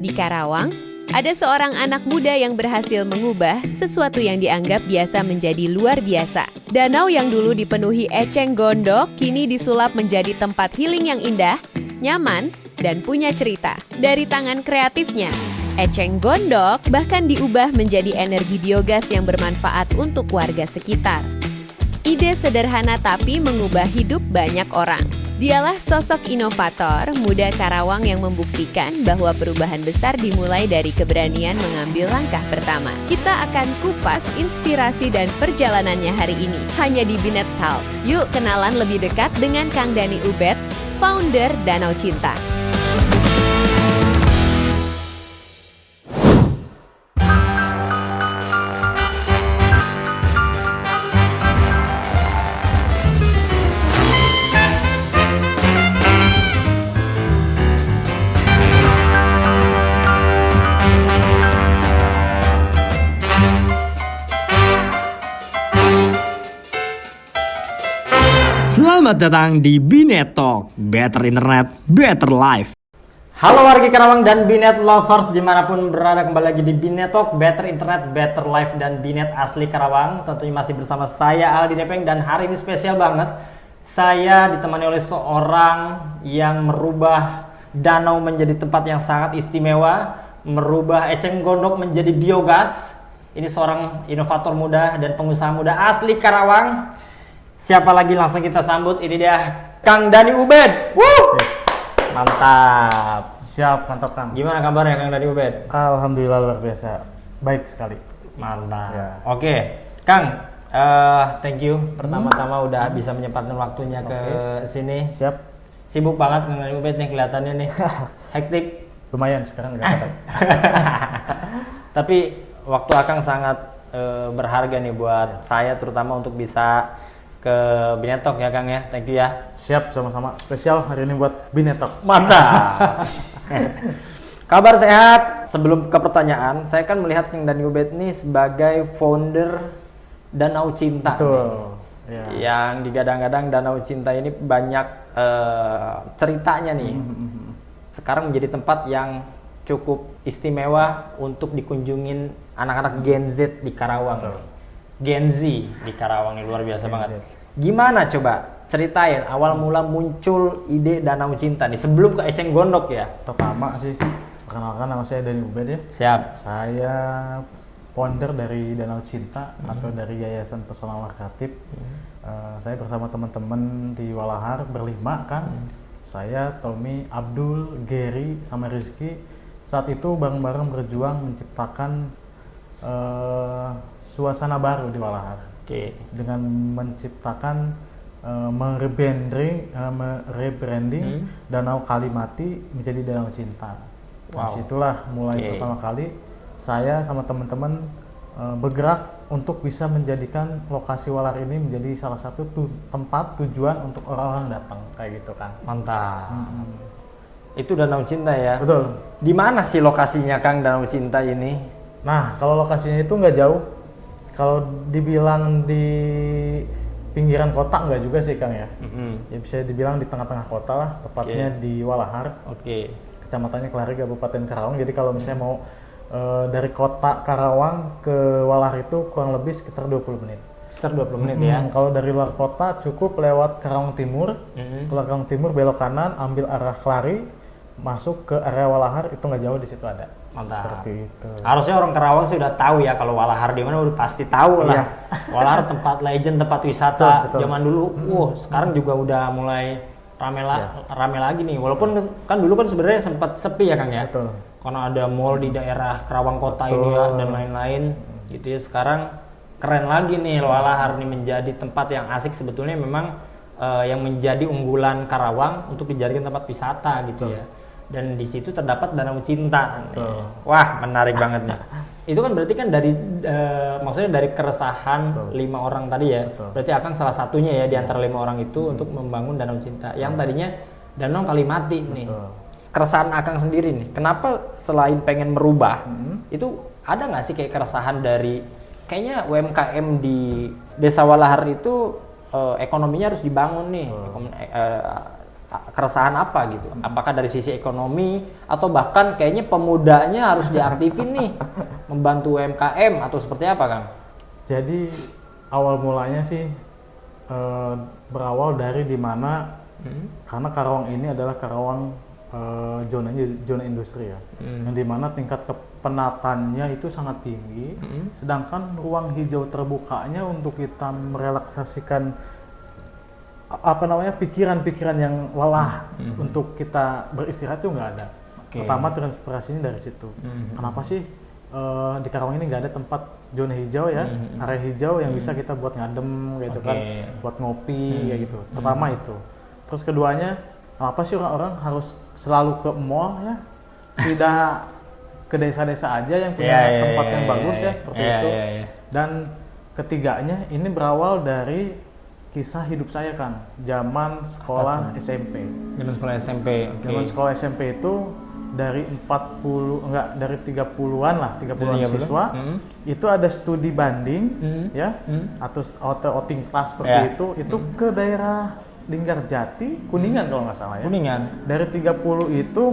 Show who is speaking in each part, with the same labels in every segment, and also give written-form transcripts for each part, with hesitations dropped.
Speaker 1: Di Karawang, ada seorang anak muda yang berhasil mengubah sesuatu yang dianggap biasa menjadi luar biasa. Danau yang dulu dipenuhi eceng gondok kini disulap menjadi tempat healing yang indah, nyaman, dan punya cerita. Dari tangan kreatifnya, eceng gondok bahkan diubah menjadi energi biogas yang bermanfaat untuk warga sekitar. Ide sederhana tapi mengubah hidup banyak orang. Dialah sosok inovator muda Karawang yang membuktikan bahwa perubahan besar dimulai dari keberanian mengambil langkah pertama. Kita akan kupas inspirasi dan perjalanannya hari ini hanya di Binet Talk. Yuk kenalan lebih dekat dengan Kang Dani Ubed, founder Danau Cinta.
Speaker 2: Selamat datang di Binet Talk, Better Internet, Better Life.
Speaker 3: Halo warga Karawang dan Binet Lovers dimanapun berada, kembali lagi di Binet Talk, Better Internet, Better Life dan Binet asli Karawang. Tentunya masih bersama saya Aldi Nepeng dan hari ini spesial banget. Saya ditemani oleh seorang yang merubah danau menjadi tempat yang sangat istimewa, merubah eceng gondok menjadi biogas. Ini seorang inovator muda dan pengusaha muda asli Karawang. Siapa lagi, langsung kita sambut. Ini dia Kang Dani Ubed. Woo! Mantap.
Speaker 4: Siap, mantap Kang.
Speaker 3: Gimana kabarnya Kang Dani Ubed?
Speaker 4: Alhamdulillah luar biasa. Baik sekali.
Speaker 3: Mantap.
Speaker 4: Ya.
Speaker 3: Oke, Kang, thank you pertama-tama udah bisa menyempatkan waktunya ke sini.
Speaker 4: Siap.
Speaker 3: Sibuk banget Kang Dani Ubed nih kelihatannya nih. Hektik.
Speaker 4: Lumayan sekarang nggak ada.
Speaker 3: Tapi waktu Akang sangat berharga nih buat saya, terutama untuk bisa ke Binetok ya Kang ya. Thank you ya.
Speaker 4: Siap, sama-sama. Spesial hari ini buat Binetok.
Speaker 3: Mantap. Kabar sehat. Sebelum ke pertanyaan, saya kan melihat Kang Dani Ubed nih sebagai founder Danau Cinta.
Speaker 4: Betul. Ya.
Speaker 3: Yang digadang-gadang Danau Cinta ini banyak ceritanya nih. Sekarang menjadi tempat yang cukup istimewa untuk dikunjungin anak-anak Gen Z di Karawang.
Speaker 4: Betul.
Speaker 3: Gen Z di Karawang ini luar biasa
Speaker 4: Gen
Speaker 3: banget.
Speaker 4: Z.
Speaker 3: Gimana coba ceritain awal mula muncul ide Danau Cinta nih sebelum ke eceng gondok ya?
Speaker 4: Pertama sih, perkenalkan nama saya Dani Ubed ya.
Speaker 3: Siap.
Speaker 4: Saya founder dari Danau Cinta atau dari Yayasan Pesona Markatip. Saya bersama teman-teman di Walahar berlima kan. Saya, Tommy, Abdul, Gary, sama Rizky. Saat itu bareng-bareng berjuang menciptakan suasana baru di Walahar.
Speaker 3: Oke.
Speaker 4: Dengan menciptakan rebranding Danau Kalimati menjadi Danau Cinta.
Speaker 3: Wow.
Speaker 4: Disitulah mulai pertama kali saya sama teman-teman bergerak untuk bisa menjadikan lokasi Walahar ini menjadi salah satu tempat tujuan untuk orang-orang datang kayak gitu kan.
Speaker 3: Mantap. Itu Danau Cinta ya?
Speaker 4: Betul.
Speaker 3: Di mana sih lokasinya Kang Danau Cinta ini?
Speaker 4: Nah, kalau lokasinya itu nggak jauh. Kalau dibilang di pinggiran kota nggak juga sih Kang ya. Ya bisa dibilang di tengah-tengah kota lah, tepatnya di Walahar.
Speaker 3: Oke.
Speaker 4: Kecamatannya Kelari, Kabupaten Karawang. Jadi kalau misalnya mau dari kota Karawang ke Walahar itu kurang lebih sekitar 20 menit.
Speaker 3: Sekitar 20 menit ya?
Speaker 4: Kalau dari luar kota cukup lewat Karawang Timur. Keluar Karawang Timur, belok kanan, ambil arah Kelari, masuk ke area Walahar, itu nggak jauh, di situ ada.
Speaker 3: Mantap.
Speaker 4: Seperti itu.
Speaker 3: Harusnya orang Karawang sudah tahu ya kalau Walahar di mana, udah pasti tahu lah.
Speaker 4: Iya.
Speaker 3: Walahar tempat legend, tempat wisata
Speaker 4: Betul.
Speaker 3: zaman dulu. Sekarang juga udah mulai rame lagi nih. Walaupun kan dulu kan sebenarnya sempat sepi ya Kang ya.
Speaker 4: Betul.
Speaker 3: Karena ada mall di daerah Karawang Kota ini ya dan lain-lain. Gitu ya. Sekarang keren lagi nih Walahar nih menjadi tempat yang asik, sebetulnya memang yang menjadi unggulan Karawang untuk dijadikan tempat wisata gitu ya. Dan di situ terdapat Danau Cinta. Wah, menarik banget nih. Itu kan berarti kan dari maksudnya dari keresahan 5 orang tadi ya. Berarti Akang salah satunya ya di antara 5 orang itu untuk membangun Danau Cinta. Yang tadinya Danau Kalimati nih. Keresahan Akang sendiri nih. Kenapa selain pengen merubah, itu ada nggak sih kayak keresahan dari kayaknya UMKM di Desa Walahar itu ekonominya harus dibangun nih. keresahan apa gitu? Apakah dari sisi ekonomi atau bahkan kayaknya pemudanya harus diaktifin nih membantu UMKM atau seperti apa, Kang?
Speaker 4: Jadi awal mulanya sih berawal dari dimana karena Karawang ini adalah Karawang zona industri ya, yang dimana tingkat kepenatannya itu sangat tinggi, sedangkan ruang hijau terbukanya untuk kita merelaksasikan pikiran-pikiran yang lelah untuk kita beristirahat itu nggak ada. Pertama terinspirasinya dari situ. Kenapa sih di Karawang ini nggak ada tempat zona hijau ya, area hijau yang bisa kita buat ngadem gitu kan, buat ngopi kayak gitu. Pertama itu. Terus keduanya, kenapa sih orang-orang harus selalu ke mall ya, tidak ke desa-desa aja yang punya tempat yang bagus ya seperti itu. Dan ketiganya ini berawal dari kisah hidup saya kan, zaman sekolah SMP.
Speaker 3: Zaman sekolah SMP.
Speaker 4: Zaman sekolah SMP itu dari 30-an lah, 30-an siswa itu ada studi banding ya, atau outing class seperti itu ke daerah Linggarjati, Kuningan kalau nggak salah ya.
Speaker 3: Kuningan.
Speaker 4: Dari 30 itu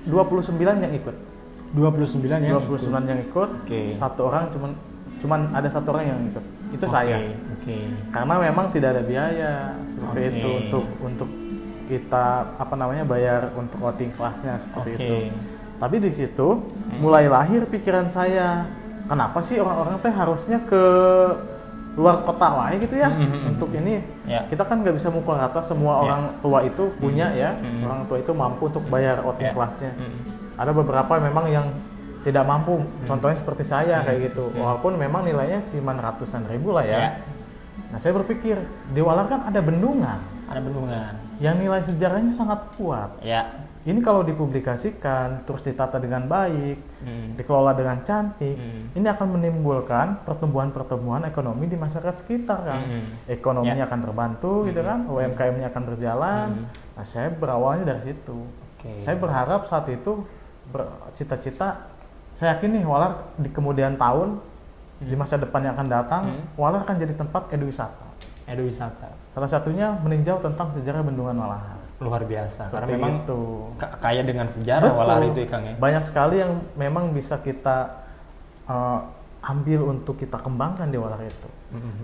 Speaker 4: 29 yang ikut.
Speaker 3: 29
Speaker 4: yang ikut. Satu orang cuman ada satu orang yang ikut. Itu saya. Karena memang tidak ada biaya seperti itu untuk kita bayar untuk outing kelasnya seperti itu. Tapi di situ mulai lahir pikiran saya, kenapa sih orang-orang teh harusnya ke luar kota lah gitu ya, untuk ini kita kan nggak bisa mukul rata semua orang tua itu punya ya, orang tua itu mampu untuk bayar outing kelasnya. Ada beberapa memang yang tidak mampu, contohnya seperti saya kayak gitu, walaupun memang nilainya cuma ratusan ribu lah ya. Nah saya berpikir di Walar kan ada bendungan yang nilai sejarahnya sangat kuat. Ini kalau dipublikasikan, terus ditata dengan baik, dikelola dengan cantik, ini akan menimbulkan pertumbuhan ekonomi di masyarakat sekitar kan. Ekonominya akan terbantu gitu kan, UMKM-nya akan berjalan. Nah saya berawalnya dari situ. Saya berharap saat itu cita-cita, saya yakin nih Walar di kemudian tahun, di masa depan yang akan datang, Walar akan jadi tempat eduwisata. Salah satunya meninjau tentang sejarah Bendungan Walahar.
Speaker 3: Luar biasa,
Speaker 4: Seperti
Speaker 3: karena memang
Speaker 4: itu.
Speaker 3: Kaya dengan sejarah Walahar itu ya, Kang ya.
Speaker 4: Banyak sekali yang memang bisa kita ambil untuk kita kembangkan di Walahar itu.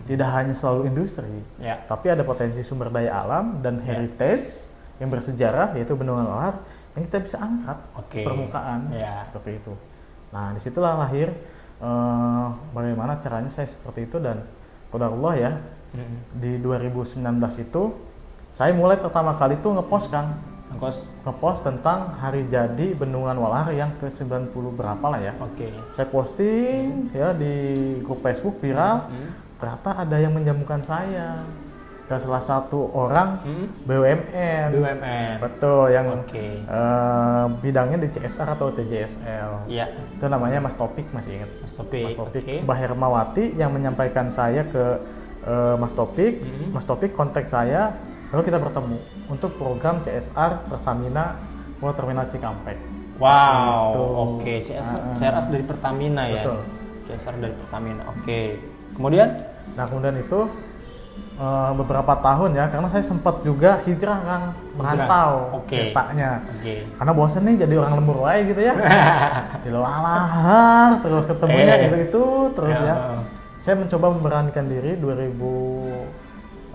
Speaker 4: Tidak hanya selalu industri, tapi ada potensi sumber daya alam dan heritage yang bersejarah, yaitu Bendungan Walahar yang kita bisa angkat permukaan seperti itu. Nah disitulah lahir bagaimana caranya saya seperti itu, dan qadarullah ya, di 2019 itu saya mulai pertama kali tuh ngepost Kang, ngepost tentang hari jadi Bendungan Walahar yang ke-90 berapa lah ya. Saya posting ya di grup Facebook viral, ternyata ada yang menjamukan saya ke salah satu orang BUMN. Betul, yang bidangnya di CSR atau TJSL. Itu namanya Mas Topik, masih ingat? Mas Topik. Mbak Hermawati yang menyampaikan saya ke Mas Topik. Mas Topik kontak saya, lalu kita bertemu untuk program CSR Pertamina Pulau Terminal Cikampek.
Speaker 3: Wow, CSR dari Pertamina ya.
Speaker 4: Betul.
Speaker 3: CSR dari Pertamina. Kemudian?
Speaker 4: Nah kemudian itu beberapa tahun ya, karena saya sempat juga hijrah Kang, merantau ceritanya. Karena bosen nih jadi orang lembur wae gitu ya. Di Walahar terus ketemunya gitu-gitu terus ya. Saya mencoba memberanikan diri 2016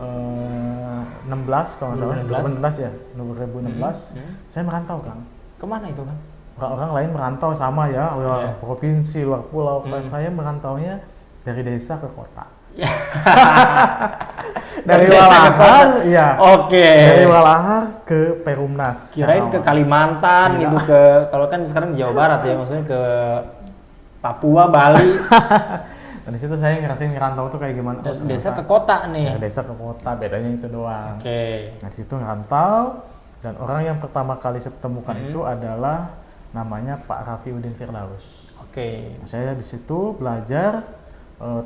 Speaker 4: kalau nggak salah, 2016 saya merantau Kang.
Speaker 3: Kemana itu Kang?
Speaker 4: Orang lain merantau sama ya, luar provinsi, luar pulau. Saya merantaunya dari desa ke kota. Dari Walahar, dari Walahar ke Perumnas.
Speaker 3: Kirain ke Kalimantan gitu, kalau kan sekarang di Jawa Barat ya, maksudnya ke Papua, Bali.
Speaker 4: Dan di situ saya ngerasain ngerantau tuh kayak gimana.
Speaker 3: Desa ke kota nih.
Speaker 4: Dari desa ke kota, bedanya itu doang. Nah di situ ngerantau, dan orang yang pertama kali saya temukan itu adalah namanya Pak Rafiuddin Firdaus. Nah, saya di situ belajar,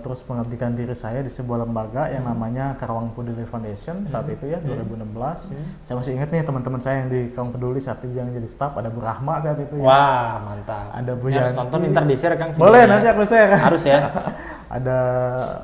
Speaker 4: terus mengabdikan diri saya di sebuah lembaga yang namanya Karawang Peduli Foundation saat itu ya, 2016. Saya masih ingat nih teman-teman saya yang di Karawang Peduli saat itu yang jadi staff, ada Bu Rahma saat itu ya.
Speaker 3: Wah mantap.
Speaker 4: Ada Bu
Speaker 3: harus nonton, ntar di share Kang.
Speaker 4: Boleh nanti aku share.
Speaker 3: Harus ya.
Speaker 4: Ada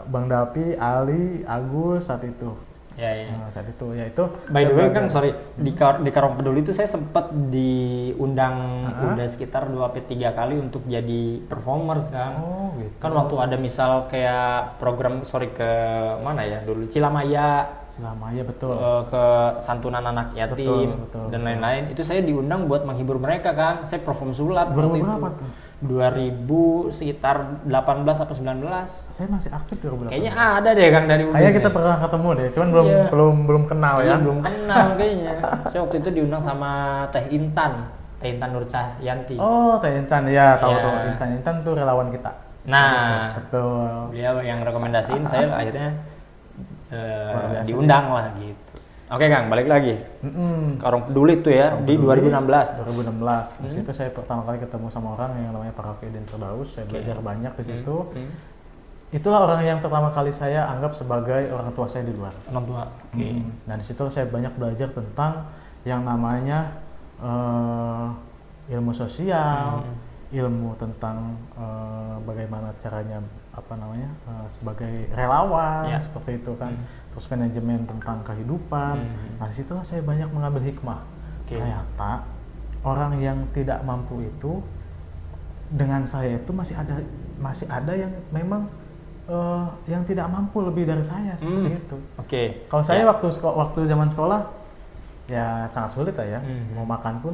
Speaker 4: Bang Dapi, Ali, Agus saat itu.
Speaker 3: Ya, ya.
Speaker 4: Saat itu ya itu.
Speaker 3: By the
Speaker 4: saya
Speaker 3: way kan
Speaker 4: belajar.
Speaker 3: sorry di Karawang Peduli itu saya sempat diundang udah sekitar 2-3 kali untuk jadi performers kan.
Speaker 4: Oh gitu.
Speaker 3: Kan waktu ada misal kayak program ke mana ya dulu Cilamaya
Speaker 4: Selama ya betul.
Speaker 3: ke santunan anak yatim
Speaker 4: Betul,
Speaker 3: dan lain-lain itu saya diundang buat menghibur mereka kan. Saya perform sulap waktu itu.
Speaker 4: Berapa tuh?
Speaker 3: 2000 sekitar 18 atau 19.
Speaker 4: Saya masih aktif 2018.
Speaker 3: Kayaknya ada deh Kang dari
Speaker 4: Kayaknya kita
Speaker 3: nih.
Speaker 4: pernah ketemu deh, cuman belum
Speaker 3: Iya.
Speaker 4: belum kenal
Speaker 3: Iya,
Speaker 4: ya.
Speaker 3: belum kenal kayaknya. Saya waktu itu diundang sama Teh Intan Nur Cahyanti.
Speaker 4: Oh, Teh Intan ya, tahu
Speaker 3: Iya.
Speaker 4: tuh. Intan tuh relawan kita.
Speaker 3: Nah,
Speaker 4: Betul.
Speaker 3: beliau yang rekomendasiin saya akhirnya
Speaker 4: Luar biasa
Speaker 3: diundang lah gitu. Oke Kang, balik lagi. Karawang Peduli tuh ya di 2016.
Speaker 4: 2016. Di situ saya pertama kali ketemu sama orang yang namanya Pak Rafidin Firdaus. Saya belajar banyak di situ. Itulah orang yang pertama kali saya anggap sebagai orang tua saya di luar.
Speaker 3: Orang tua. Oke.
Speaker 4: Nah di situ saya banyak belajar tentang yang namanya ilmu sosial, ilmu tentang bagaimana caranya sebagai relawan
Speaker 3: Ya.
Speaker 4: seperti itu kan. Terus manajemen tentang kehidupan. Nah disitulah saya banyak mengambil hikmah.
Speaker 3: Oke.
Speaker 4: Ternyata orang yang tidak mampu itu dengan saya itu masih ada yang memang yang tidak mampu lebih dari saya seperti itu.
Speaker 3: Oke.
Speaker 4: Kalau saya
Speaker 3: Ya.
Speaker 4: waktu zaman sekolah ya sangat sulit lah ya. Mau makan pun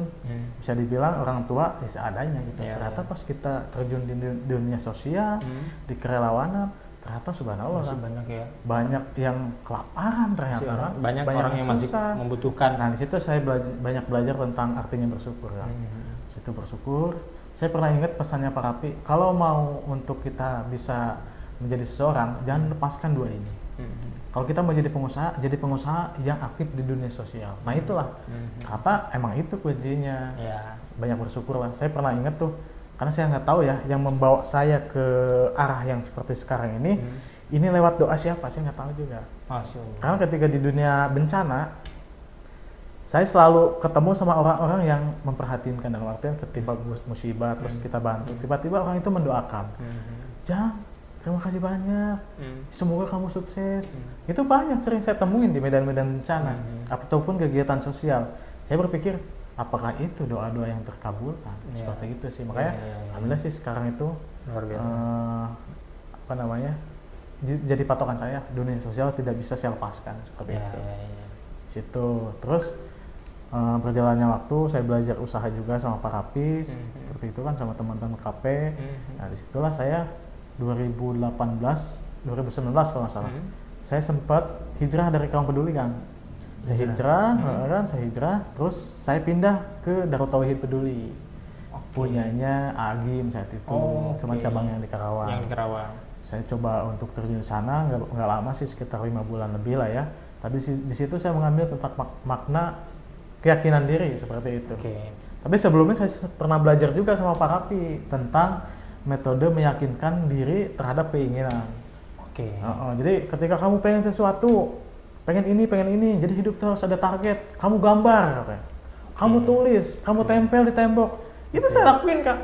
Speaker 4: bisa dibilang orang tua ya seadanya gitu.
Speaker 3: Ya,
Speaker 4: Ternyata
Speaker 3: ya.
Speaker 4: pas kita terjun di dunia sosial, di kerelawanan, ternyata subhanallah
Speaker 3: Masih
Speaker 4: kan,
Speaker 3: banyak ya.
Speaker 4: banyak yang kelaparan ternyata kan.
Speaker 3: Banyak orang yang masih
Speaker 4: susah.
Speaker 3: membutuhkan.
Speaker 4: Nah di situ saya banyak belajar tentang artinya bersyukur kan. Situ bersyukur. Saya pernah ingat pesannya Pak Rapi, kalau mau untuk kita bisa menjadi seseorang, jangan lepaskan dua ini. Kalau kita mau jadi pengusaha yang aktif di dunia sosial. Nah itulah, kata emang itu kuncinya.
Speaker 3: Ya.
Speaker 4: Banyak bersyukur lah. Saya pernah ingat tuh, karena saya nggak tahu ya, yang membawa saya ke arah yang seperti sekarang ini lewat doa siapa, saya nggak tahu juga.
Speaker 3: Masya Allah.
Speaker 4: Karena ketika di dunia bencana, saya selalu ketemu sama orang-orang yang memperhatikan dalam artian ketika musibah terus kita bantu, tiba-tiba orang itu mendoakan, Jang, terima kasih banyak, semoga kamu sukses. Itu banyak sering saya temuin di medan-medan bencana ataupun kegiatan sosial. Saya berpikir apakah itu doa-doa yang terkabulkan? Seperti itu sih. Makanya alhamdulillah sih sekarang itu
Speaker 3: Luar biasa.
Speaker 4: jadi patokan saya, dunia sosial tidak bisa saya lepaskan seperti itu. Situ terus berjalannya waktu saya belajar usaha juga sama Pak Rapi seperti itu kan, sama teman-teman KP. Nah disitulah saya 2019 kalau nggak salah saya sempat hijrah dari Karawang Peduli kan. Saya hijrah terus saya pindah ke Darut Tauhid Peduli. Punyanya Agim saat itu, cuma cabangnya di Karawang.
Speaker 3: Yang di Karawang.
Speaker 4: Saya coba untuk terjun di sana, nggak lama sih, sekitar 5 bulan lebih lah ya. Tapi di situ saya mengambil tentang makna keyakinan diri seperti itu. Tapi sebelumnya saya pernah belajar juga sama Pak Rapi tentang metode meyakinkan diri terhadap keinginan. Jadi ketika kamu pengen sesuatu, pengen ini, jadi hidup terus ada target. Kamu gambar, kamu tulis, kamu tempel di tembok. Itu saya lakuin Kak.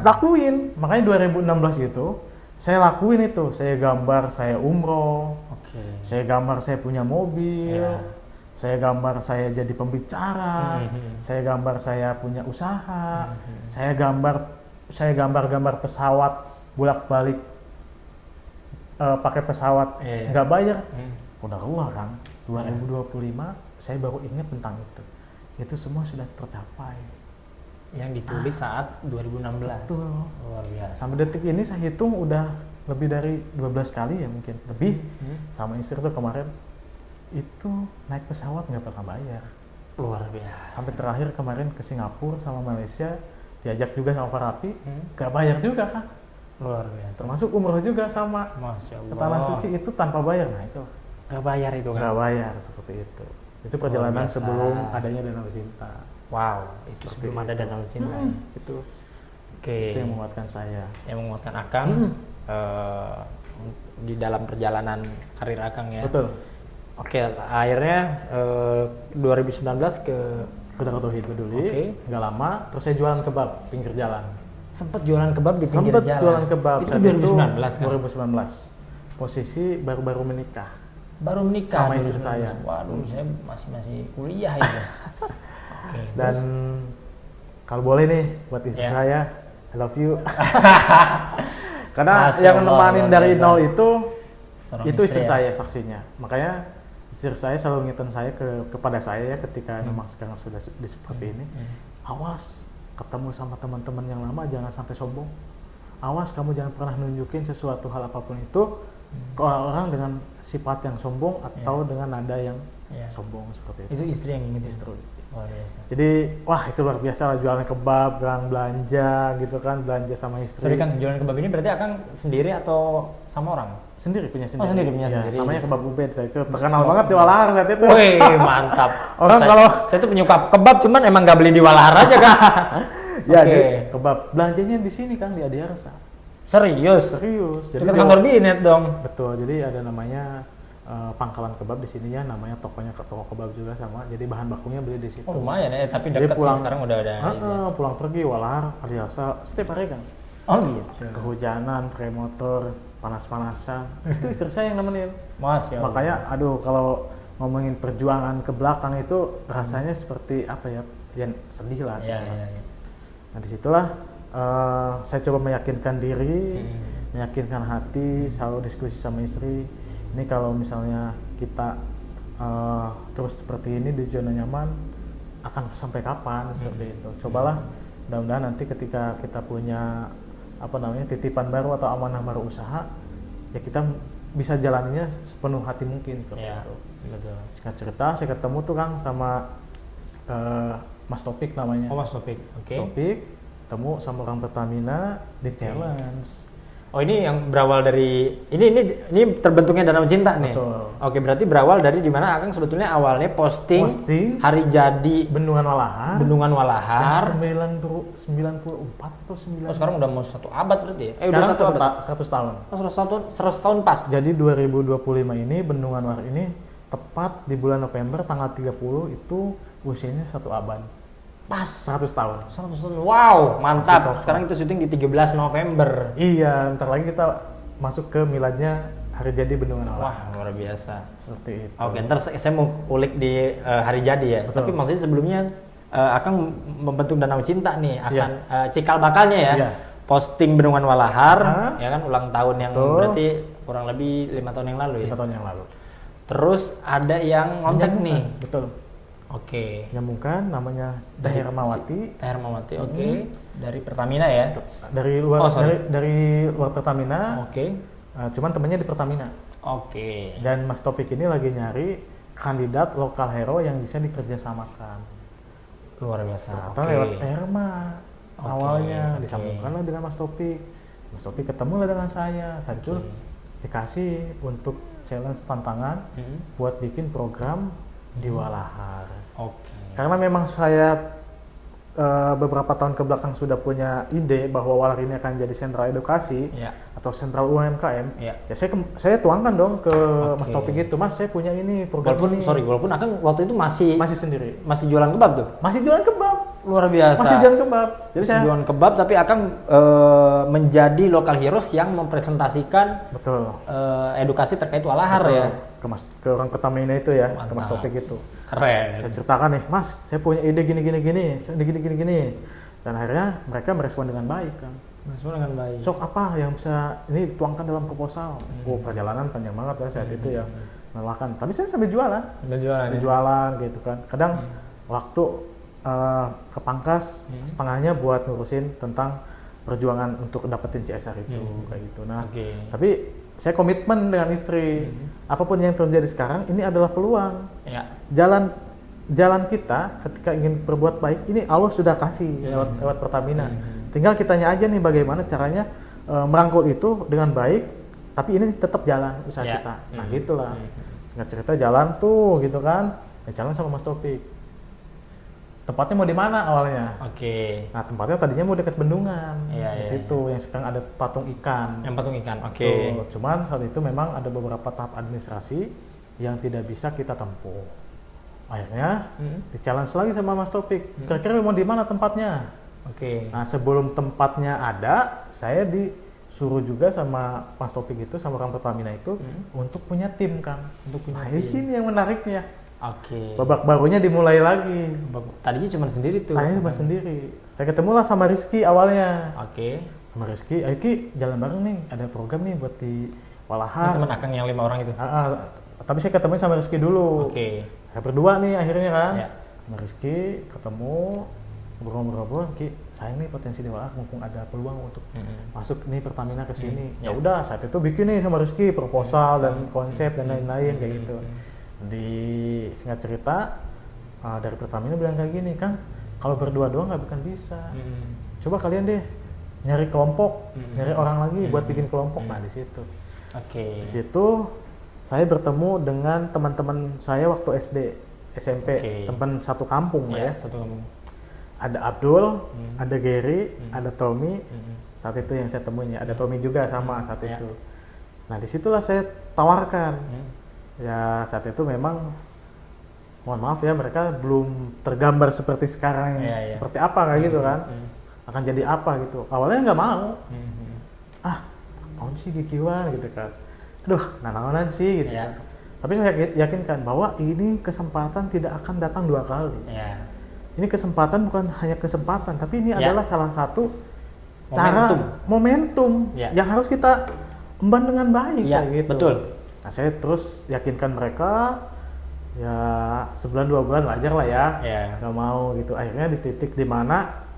Speaker 4: Lakuin. Makanya 2016 itu saya lakuin itu. Saya gambar, saya umroh. Saya gambar, saya punya mobil. Saya gambar, saya jadi pembicara. Saya gambar, saya punya usaha. Saya gambar pesawat bolak-balik pakai pesawat nggak bayar. Udah keluar kan. 2025 saya baru ingat tentang itu. Itu semua sudah tercapai.
Speaker 3: Yang ditulis saat 2016.
Speaker 4: Betul.
Speaker 3: Luar biasa.
Speaker 4: Sampai detik ini saya hitung udah lebih dari 12 kali ya mungkin. Lebih. Sama istri tuh kemarin itu naik pesawat nggak pernah bayar.
Speaker 3: Luar biasa.
Speaker 4: Sampai terakhir kemarin ke Singapura sama Malaysia, diajak juga sama Pak Rapi, nggak bayar juga kan.
Speaker 3: Luar biasa.
Speaker 4: Termasuk umroh juga sama.
Speaker 3: Masya Allah.
Speaker 4: Ke Tanah Suci itu tanpa bayar. Nah itu
Speaker 3: Gak bayar itu kan?
Speaker 4: nggak bayar seperti itu. Itu perjalanan
Speaker 3: biasa.
Speaker 4: sebelum adanya Danau Cinta.
Speaker 3: Wow, itu sebelum ada Danau Cinta.
Speaker 4: Itu
Speaker 3: Oke.
Speaker 4: itu yang menguatkan saya.
Speaker 3: Yang menguatkan Akang di dalam perjalanan karir Akang ya.
Speaker 4: Betul.
Speaker 3: Oke, akhirnya 2019 ke
Speaker 4: Darut Tauhid Peduli.
Speaker 3: Oke.
Speaker 4: Nggak lama, terus saya jualan kebab pinggir jalan.
Speaker 3: sempat jualan kebab di pinggir
Speaker 4: Sempet
Speaker 3: jalan.
Speaker 4: jualan kebab.
Speaker 3: Itu
Speaker 4: Saat
Speaker 3: 2019 kan?
Speaker 4: 2019. Posisi baru-baru menikah.
Speaker 3: Baru menikah
Speaker 4: Sama
Speaker 3: dulu
Speaker 4: istri saya.
Speaker 3: Waduh, saya masih kuliah itu. Oke.
Speaker 4: Dan
Speaker 3: terus?
Speaker 4: kalau boleh nih buat istri
Speaker 3: Ya.
Speaker 4: saya, I love you. Karena
Speaker 3: Masya
Speaker 4: yang
Speaker 3: Allah,
Speaker 4: nemanin
Speaker 3: luar
Speaker 4: dari
Speaker 3: biasa.
Speaker 4: nol itu
Speaker 3: Seorang
Speaker 4: istri
Speaker 3: ya?
Speaker 4: saya saksinya. Makanya istri saya selalu ngingetin saya kepada saya ya ketika memang sekarang sudah seperti ini. Awas ketemu sama teman-teman yang lama jangan sampai sombong. Awas kamu jangan pernah nunjukin sesuatu hal apapun itu ke orang dengan sifat yang sombong atau dengan nada yang
Speaker 3: Ya.
Speaker 4: sombong seperti itu.
Speaker 3: Itu istri yang ingetin.
Speaker 4: Istri.
Speaker 3: Luar biasa.
Speaker 4: Jadi wah itu luar biasa lah jualan kebab, orang belanja gitu kan, belanja sama istri.
Speaker 3: Sorry kan jualan kebab ini berarti Akang sendiri atau sama orang?
Speaker 4: Sendiri punya sendiri.
Speaker 3: sendiri, punya
Speaker 4: Ya,
Speaker 3: sendiri.
Speaker 4: namanya kebab Ubed, saya itu terkenal banget di Walahar saat itu.
Speaker 3: Wih, mantap.
Speaker 4: Orang
Speaker 3: saya,
Speaker 4: kalau-
Speaker 3: saya tuh penyuka kebab cuman emang nggak beli di Walahar aja kan.
Speaker 4: Ya,
Speaker 3: Oke.
Speaker 4: jadi kebab belanjanya di sini kan di Adiarsa.
Speaker 3: Serius.
Speaker 4: Serius. Jadi
Speaker 3: Dekat
Speaker 4: dia-
Speaker 3: kantor Binet dong.
Speaker 4: betul. Jadi ada namanya pangkalan kebab di sini ya, namanya tokonya toko kebab juga sama. Jadi bahan bakunya beli di situ.
Speaker 3: Oh lumayan ya, tapi
Speaker 4: Jadi
Speaker 3: dekat sih sekarang udah ada.
Speaker 4: pulang pergi Walahar, Adiarsa setiap hari kan.
Speaker 3: Oh gitu.
Speaker 4: Kehujanan, pakai motor, panas-panasan. Itu istri saya yang nemenin.
Speaker 3: Mas ya.
Speaker 4: Makanya aduh kalau ngomongin perjuangan ke belakang itu rasanya seperti apa ya? Ya sedih lah.
Speaker 3: Ya,
Speaker 4: gitu.
Speaker 3: ya, ya.
Speaker 4: Nah disitulah saya coba meyakinkan diri, meyakinkan hati, selalu diskusi sama istri. Ini kalau misalnya kita terus seperti ini di zona nyaman, akan sampai kapan seperti itu. Cobalah, mudah-mudahan nanti ketika kita punya apa namanya titipan baru atau amanah baru usaha, ya kita bisa jalaninya sepenuh hati mungkin seperti
Speaker 3: Ya,
Speaker 4: itu.
Speaker 3: betul.
Speaker 4: Singkat cerita, saya ketemu tuh Kang sama Mas Topik namanya.
Speaker 3: Oh Mas Topik. Oke.
Speaker 4: Topik ketemu sama orang Pertamina di challenge.
Speaker 3: Oh ini yang berawal dari ini terbentuknya Danau Cinta nih.
Speaker 4: Betul.
Speaker 3: Oke, berarti berawal dari dimana Akang sebetulnya awalnya posting hari jadi
Speaker 4: Bendungan Walahar.
Speaker 3: Bendungan Walahar.
Speaker 4: Yang 94 atau 9.
Speaker 3: Oh sekarang udah mau 1 abad berarti ya?
Speaker 4: Sekarang
Speaker 3: Udah 1 abad.
Speaker 4: 100 tahun.
Speaker 3: Oh 100 tahun pas.
Speaker 4: Jadi 2025 ini Bendungan Walahar ini tepat di bulan November tanggal 30 itu usianya 1 abad.
Speaker 3: Pas
Speaker 4: 100 tahun.
Speaker 3: 100 tahun. Wow, mantap.
Speaker 4: Masih
Speaker 3: Sekarang itu syuting di 13 November.
Speaker 4: Iya, ntar lagi kita masuk ke miladnya hari jadi Bendungan Walahar.
Speaker 3: Wah, luar biasa.
Speaker 4: Seperti itu.
Speaker 3: Oke, ntar saya mau ulik di hari jadi ya.
Speaker 4: Betul.
Speaker 3: Tapi maksudnya sebelumnya Akang membentuk Danau Cinta nih, akan cikal bakalnya ya.
Speaker 4: Iya.
Speaker 3: Posting Bendungan Walahar,
Speaker 4: Hah?
Speaker 3: ya kan ulang tahun yang
Speaker 4: Betul.
Speaker 3: berarti kurang lebih 5 tahun yang lalu ya.
Speaker 4: 5 tahun yang lalu.
Speaker 3: Terus ada yang ngontek nih.
Speaker 4: Betul.
Speaker 3: Oke.
Speaker 4: Nyambungkan namanya Daher Mawati.
Speaker 3: Teh Hermawati, oke. Dari Pertamina ya.
Speaker 4: Dari luar
Speaker 3: Oh, sorry.
Speaker 4: dari luar Pertamina.
Speaker 3: Oke.
Speaker 4: Cuman temennya di Pertamina.
Speaker 3: Oke.
Speaker 4: Dan Mas Taufik ini lagi nyari kandidat lokal hero yang bisa dikerjasamakan.
Speaker 3: Luar biasa.
Speaker 4: Ternyata lewat Erma
Speaker 3: Oke,
Speaker 4: awalnya
Speaker 3: oke.
Speaker 4: disambungkanlah dengan Mas Taufik. Mas Taufik ketemulah dengan saya. Saat itu dikasih untuk challenge tantangan buat bikin program di Walahar.
Speaker 3: Oke.
Speaker 4: Karena memang saya beberapa tahun ke belakang sudah punya ide bahwa Walahar ini akan jadi sentra edukasi
Speaker 3: Ya.
Speaker 4: atau sentral UMKM.
Speaker 3: Ya.
Speaker 4: Ya saya tuangkan dong ke Mas
Speaker 3: Oke.
Speaker 4: Taufik itu, Mas saya punya ini program
Speaker 3: Walaupun
Speaker 4: ini.
Speaker 3: Akang waktu itu masih
Speaker 4: Masih sendiri.
Speaker 3: jualan kebab tuh.
Speaker 4: Masih jualan kebab.
Speaker 3: Luar biasa.
Speaker 4: Masih jualan kebab. Jadi
Speaker 3: Masih
Speaker 4: saya
Speaker 3: jualan kebab tapi Akang menjadi local heroes yang mempresentasikan
Speaker 4: betul.
Speaker 3: edukasi terkait Walahar
Speaker 4: Betul.
Speaker 3: ya.
Speaker 4: Ke orang Pertamina itu ya, ke Mas
Speaker 3: Mantap.
Speaker 4: Taufik itu.
Speaker 3: Keren.
Speaker 4: Saya ceritakan nih, Mas, saya punya ide gini. Dan akhirnya mereka merespon dengan baik kan.
Speaker 3: Semua dengan baik.
Speaker 4: Sok apa yang bisa ini dituangkan dalam proposal? Oh, perjalanan panjang banget ya saat itu ya. Melelahkan. Tapi saya sambil jualan.
Speaker 3: Sambil jualan ya.
Speaker 4: Jualan gitu kan. Kadang waktu kepangkas setengahnya buat ngurusin tentang perjuangan untuk dapetin CSR itu kayak gitu. Nah,
Speaker 3: Oke.
Speaker 4: tapi saya komitmen dengan istri. Apapun yang terjadi sekarang ini adalah peluang.
Speaker 3: Ya.
Speaker 4: Jalan kita ketika ingin berbuat baik ini Allah sudah kasih lewat Pertamina. Tinggal kitanya aja nih bagaimana caranya merangkul itu dengan baik, tapi ini tetap jalan usaha
Speaker 3: Ya.
Speaker 4: kita. Nah gitulah. Singkat cerita jalan tuh gitu kan. Jalan sama Mas Taufik. Tempatnya mau di mana awalnya?
Speaker 3: Oke.
Speaker 4: Nah tempatnya tadinya mau dekat bendungan.
Speaker 3: Iya,
Speaker 4: Di
Speaker 3: iya,
Speaker 4: situ yang sekarang ada patung ikan.
Speaker 3: Yang patung ikan. Oke.
Speaker 4: Tuh, cuman saat itu memang ada beberapa tahap administrasi yang tidak bisa kita tempuh. Akhirnya di-challenge lagi sama Mas Taufik. Kira-kira mau di mana tempatnya?
Speaker 3: Oke.
Speaker 4: Nah, sebelum tempatnya ada, saya suruh juga sama Mas Topik itu sama orang Pertamina itu untuk punya tim, Kang.
Speaker 3: Untuk punya
Speaker 4: Nah, di
Speaker 3: tim.
Speaker 4: sini yang menariknya.
Speaker 3: Oke.
Speaker 4: Babak barunya dimulai lagi.
Speaker 3: Tadinya cuma sendiri tuh.
Speaker 4: Tanya cuma sendiri. Saya ketemulah sama Rizky awalnya.
Speaker 3: Oke.
Speaker 4: Sama Rizky, ayo Ki, jalan bareng nih, ada program nih buat di
Speaker 3: Ini
Speaker 4: Walahar.
Speaker 3: teman Akang yang 5 orang itu.
Speaker 4: Tapi saya ketemu sama Rizky dulu.
Speaker 3: Oke.
Speaker 4: Saya berdua nih akhirnya kan.
Speaker 3: Ya.
Speaker 4: Sama Rizky ketemu, ngobrol-ngobrol, Ki, sayang nih potensi di Walahar, mumpung ada peluang untuk masuk nih Pertamina ke sini. Ya
Speaker 3: Ya.
Speaker 4: udah, saat itu bikin nih sama Rizky proposal dan konsep dan lain-lain kayak gitu. Di singkat cerita dari Pertamina bilang kayak gini, Kang, kalau berdua doang nggak akan bisa. Coba kalian deh nyari kelompok, nyari orang lagi buat bikin kelompok. Nah di situ.
Speaker 3: Oke.
Speaker 4: Di situ saya bertemu dengan teman-teman saya waktu SD, SMP,
Speaker 3: Oke.
Speaker 4: teman satu kampung
Speaker 3: Ya,
Speaker 4: ya.
Speaker 3: satu kamu.
Speaker 4: Ada Abdul, ada Gary, ada Tommy. Saat itu yang saya temuin ya. Ada Tommy juga sama saat
Speaker 3: Ya.
Speaker 4: itu. Nah disitulah saya tawarkan. Ya saat itu memang mohon maaf ya mereka belum tergambar seperti sekarang,
Speaker 3: Iya, iya.
Speaker 4: seperti apa kayak gitu kan, akan jadi apa gitu. Awalnya nggak mau, sih gigiwan gitu kan, aduh nanaonan sih gitu
Speaker 3: Iya.
Speaker 4: kan. Tapi saya yakinkan bahwa ini kesempatan tidak akan datang dua kali.
Speaker 3: Ya.
Speaker 4: Ini kesempatan bukan hanya kesempatan, tapi ini
Speaker 3: Ya.
Speaker 4: adalah salah satu
Speaker 3: Momentum.
Speaker 4: cara momentum
Speaker 3: Ya.
Speaker 4: yang harus kita emban dengan baik
Speaker 3: Ya,
Speaker 4: kayak gitu.
Speaker 3: betul.
Speaker 4: Nah, saya terus yakinkan mereka ya sebulan 2 bulan wajar lah ya,
Speaker 3: Ya.
Speaker 4: nggak mau gitu. Akhirnya di titik dimana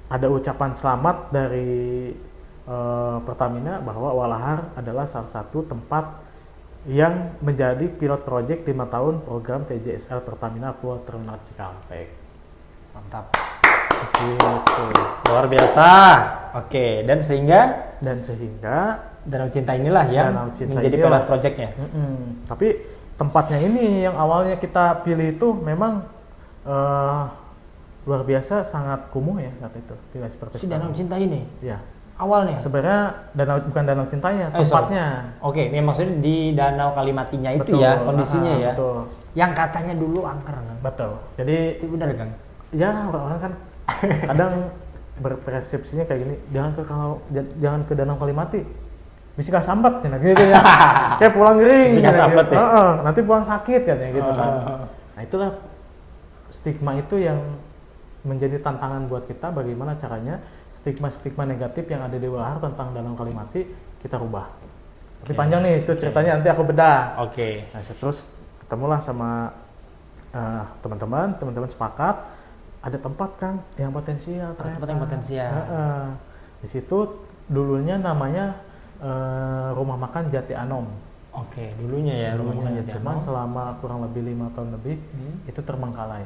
Speaker 4: ada ucapan selamat dari Pertamina bahwa Walahar adalah salah satu tempat yang menjadi pilot project 5 tahun program TJSL Pertamina Pulau Terminal Cikampek.
Speaker 3: Mantap.
Speaker 4: Di situ.
Speaker 3: Luar biasa. Oke, dan sehingga
Speaker 4: Dan sehingga
Speaker 3: Danau Cinta inilah yang
Speaker 4: Danau Cinta
Speaker 3: menjadi
Speaker 4: inilah.
Speaker 3: pilot projectnya.
Speaker 4: Tapi tempatnya ini yang awalnya kita pilih itu memang luar biasa, sangat kumuh ya saat itu, tidak seperti
Speaker 3: Si Danau Cinta ini
Speaker 4: ya.
Speaker 3: awalnya.
Speaker 4: Sebenarnya bukan danau cintanya,
Speaker 3: sorry.
Speaker 4: tempatnya.
Speaker 3: Oke, ini maksudnya di Danau Kalimatinya itu
Speaker 4: Betul,
Speaker 3: ya kondisinya ya.
Speaker 4: Betul.
Speaker 3: Yang katanya dulu angker kan.
Speaker 4: Betul. Jadi
Speaker 3: Itu benar kan?
Speaker 4: ya orang-orang kan kadang berpersepsinya kayak gini, jangan ke Danau Kalimati. Bisa sambat ya gitu ya. Kayak pulang gering.
Speaker 3: Bisa sambat
Speaker 4: gitu.
Speaker 3: ya?
Speaker 4: Nanti pulang sakit katanya gitu kan. Nah, itulah stigma itu yang menjadi tantangan buat kita, bagaimana caranya stigma-stigma negatif yang ada di Walahar tentang Danau Kalimati kita rubah. Tapi panjang nih itu ceritanya, nanti aku bedah.
Speaker 3: Oke.
Speaker 4: Nah, terus ketemulah sama teman-teman sepakat ada tempat Kang yang potensial ternyata.
Speaker 3: Tempat yang potensial.
Speaker 4: Di situ dulunya namanya Rumah Makan Jati Anom.
Speaker 3: Oke, dulunya ya rumah makan Jati
Speaker 4: Cuman
Speaker 3: Anom.
Speaker 4: selama kurang lebih 5 tahun lebih itu terbengkalai.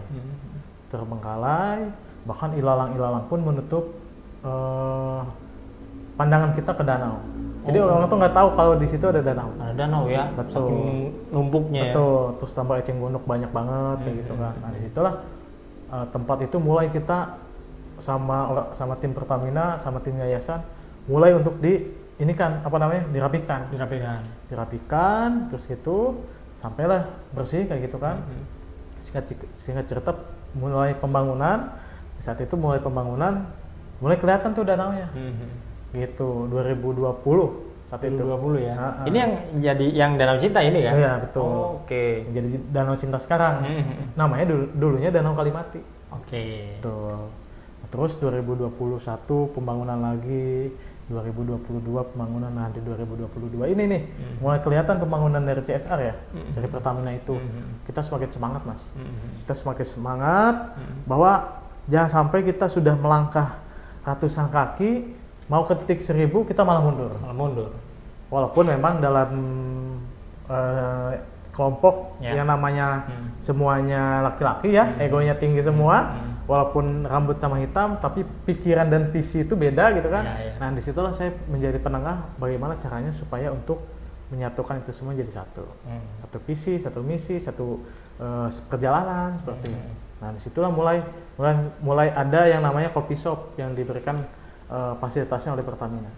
Speaker 4: Terbengkalai, bahkan ilalang-ilalang pun menutup pandangan kita ke danau. Jadi orang-orang tuh nggak tahu kalau di situ ada danau.
Speaker 3: Ada danau ya.
Speaker 4: Betul.
Speaker 3: Saking numpuknya ya.
Speaker 4: Betul, terus tambah eceng gondok banyak banget kayak gitu kan. Nah disitulah tempat itu mulai kita sama tim Pertamina, sama tim yayasan mulai untuk dirapikan, terus gitu sampailah bersih kayak gitu kan. Singkat cerita mulai pembangunan, saat itu mulai kelihatan tuh danaunya. Gitu 2020 saat itu
Speaker 3: 2020 ya.
Speaker 4: Nah,
Speaker 3: Ini yang jadi yang Danau Cinta ini kan?
Speaker 4: Iya, betul.
Speaker 3: Oh, oke.
Speaker 4: Jadi Danau Cinta sekarang. Namanya dulunya Danau Kalimati.
Speaker 3: Oke.
Speaker 4: Tuh. Terus 2021 pembangunan lagi, 2022 pembangunan, nah di 2022 ini nih mulai kelihatan pembangunan dari CSR ya, dari Pertamina itu. Kita semakin semangat Mas. Kita semakin semangat bahwa jangan sampai kita sudah melangkah ratusan kaki mau ke titik 1000 kita malah mundur. Walaupun memang dalam kelompok yang namanya semuanya laki-laki ya, egonya tinggi semua, walaupun rambut sama hitam, tapi pikiran dan visi itu beda gitu kan. Nah disitulah saya menjadi penengah bagaimana caranya supaya untuk menyatukan itu semua jadi satu. Satu visi, satu misi, satu perjalanan seperti itu. Nah disitulah mulai ada yang namanya coffee shop yang diberikan fasilitasnya oleh Pertamina.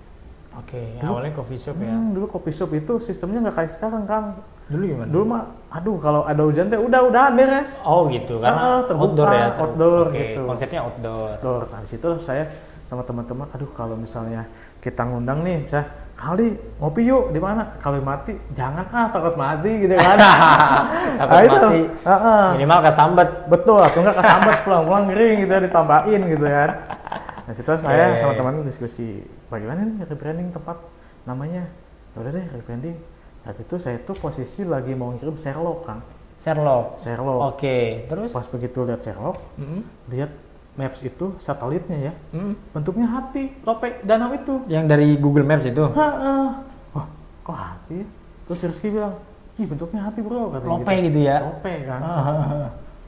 Speaker 3: Oke, awalnya coffee shop ya.
Speaker 4: Dulu coffee shop itu sistemnya nggak kayak sekarang Kang.
Speaker 3: Dulu gimana?
Speaker 4: Dulu mah, aduh kalau ada hujan teh udahan beres.
Speaker 3: Oh gitu, karena
Speaker 4: Terbuka,
Speaker 3: outdoor ya.
Speaker 4: outdoor
Speaker 3: Oke,
Speaker 4: gitu.
Speaker 3: konsepnya outdoor.
Speaker 4: Nah di situ saya sama teman-teman, aduh kalau misalnya kita ngundang nih, misalnya kali ngopi yuk di mana? Kalau mati jangan takut mati gitu kan.
Speaker 3: Takut mati. Minimal kesambet.
Speaker 4: Betul, atau enggak kesambat pulang-pulang ngering gitu ditambahin gitu kan. Nah situ saya sama teman diskusi bagaimana nih rebranding tempat namanya. Ya udah deh rebranding. Saat itu saya tuh posisi lagi mau ngirim Sherlock kan.
Speaker 3: Sherlock.
Speaker 4: Oke.
Speaker 3: Terus?
Speaker 4: Pas begitu lihat Sherlock, lihat Maps itu satelitnya ya, bentuknya hati, lope danau itu.
Speaker 3: Yang dari Google Maps itu?
Speaker 4: Wah, kok hati ya? Terus Rizky bilang, ih bentuknya hati bro, katanya
Speaker 3: Lope gitu ya?
Speaker 4: Lope kan.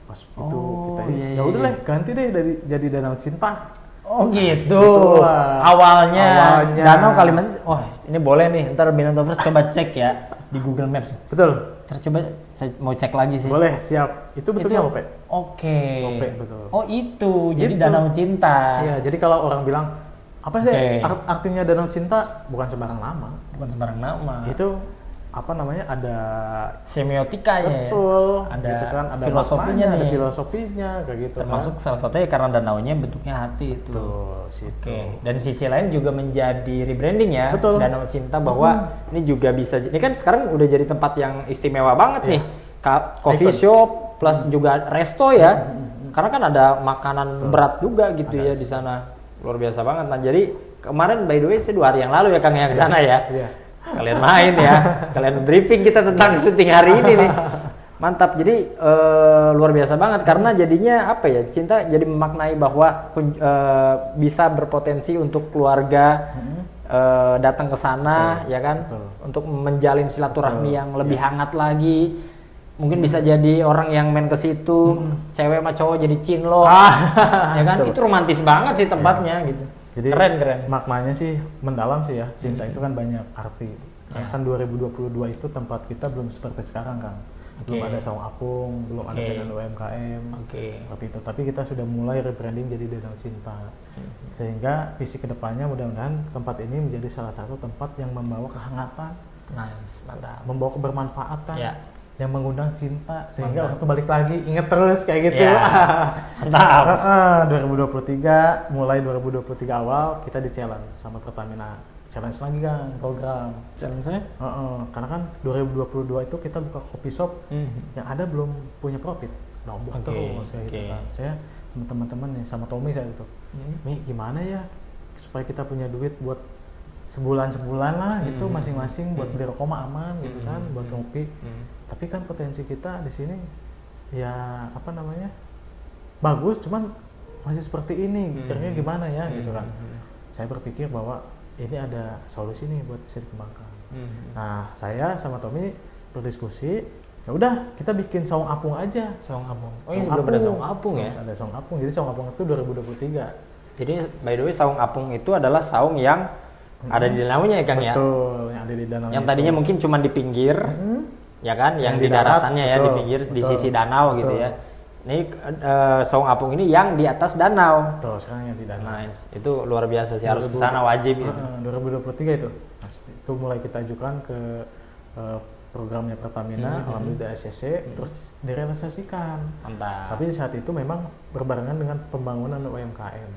Speaker 4: Pas itu kita, ya udah lah ganti deh jadi Danau Cinta.
Speaker 3: Oh gitu. Awalnya Danau Kalimantan. Oh ini boleh nih, ntar Bintang Topers coba cek ya di Google Maps.
Speaker 4: Betul.
Speaker 3: Ntar coba saya mau cek lagi sih.
Speaker 4: Boleh, siap. Itu bentuknya lope.
Speaker 3: Oke.
Speaker 4: Lope, betul.
Speaker 3: Oh itu, jadi
Speaker 4: Itu.
Speaker 3: Danau Cinta.
Speaker 4: Iya, jadi kalau orang bilang apa sih artinya Danau Cinta, bukan sembarang nama.
Speaker 3: Bukan sembarang nama.
Speaker 4: Itu apa namanya, ada
Speaker 3: semiotikanya.
Speaker 4: betul,
Speaker 3: Ada
Speaker 4: gitu kan, ada
Speaker 3: filosofinya
Speaker 4: maknanya,
Speaker 3: nih.
Speaker 4: ada filosofinya kayak gitu.
Speaker 3: Termasuk
Speaker 4: kan.
Speaker 3: salah satunya karena danaunya bentuknya hati itu.
Speaker 4: Betul, situ.
Speaker 3: Oke. Dan sisi lain juga menjadi rebranding ya.
Speaker 4: Betul.
Speaker 3: Danau Cinta bahwa ini juga bisa. Ini kan sekarang udah jadi tempat yang istimewa banget nih. Coffee shop plus juga resto ya. Karena kan ada makanan berat juga gitu ya di sana. Luar biasa banget. Nah jadi kemarin by the way saya 2 hari yang lalu ya Kang yang ke sana ya.
Speaker 4: Iya.
Speaker 3: Sekalian main ya, sekalian briefing kita tentang syuting hari ini nih. Mantap, jadi luar biasa banget karena jadinya apa ya, Cinta jadi memaknai bahwa bisa berpotensi untuk keluarga datang ke sana ya kan, untuk menjalin silaturahmi yang lebih hangat lagi. Mungkin bisa jadi orang yang main ke situ, cewek sama cowok jadi cinlok, ya kan, itu romantis banget sih tempatnya gitu.
Speaker 4: Jadi
Speaker 3: keren.
Speaker 4: Maknanya sih mendalam sih ya. Cinta itu kan banyak arti. Kan 2022 itu tempat kita belum seperti sekarang kan. Belum ada saung apung, belum ada dengan UMKM. Seperti itu. Tapi kita sudah mulai rebranding jadi Danau Cinta. Sehingga visi kedepannya mudah-mudahan tempat ini menjadi salah satu tempat yang membawa kehangatan.
Speaker 3: Nice, mantap.
Speaker 4: Membawa kebermanfaatan.
Speaker 3: Ya.
Speaker 4: Yang mengundang cinta sehingga orang tuh balik lagi inget terus kayak gitu.
Speaker 3: Mantap.
Speaker 4: 2023 mulai 2023 awal kita di challenge sama Pertamina, challenge lagi kan program
Speaker 3: Challenge-nya?
Speaker 4: karena kan 2022 itu kita buka coffee shop yang ada belum punya profit, nombok terus kayak gitu kan. Saya teman-teman nih sama Tommy saya itu, nih gimana ya supaya kita punya duit buat sebulan lah gitu masing-masing buat beli rokok aman gitu kan, buat ngopi. Tapi kan potensi kita di sini ya apa namanya bagus, cuman masih seperti ini, kira-kira gimana ya gitu kan. Saya berpikir bahwa ini ada solusi nih buat bisa dikembangkan. Nah saya sama Tommy berdiskusi, ya udah kita bikin saung apung aja.
Speaker 3: Saung apung. Oh ini belum ada saung apung ya?
Speaker 4: Ada saung apung, jadi saung apung itu 2023.
Speaker 3: Jadi by the way saung apung itu adalah saung yang ada di danaunya ya Kang ya?
Speaker 4: Betul, yang ada di danau.
Speaker 3: Yang tadinya mungkin cuma di pinggir, ya kan? Yang di daratannya ya, di pinggir, di sisi danau gitu ya. Ini saung apung ini yang di atas danau.
Speaker 4: Betul, sekarang yang di danau.
Speaker 3: Nice, itu luar biasa sih, harus ke sana wajib.
Speaker 4: 2023 itu. Itu mulai kita ajukan ke programnya Pertamina, alhamdulillah ACC, terus direalisasikan.
Speaker 3: Mantap.
Speaker 4: Tapi saat itu memang berbarengan dengan pembangunan UMKM.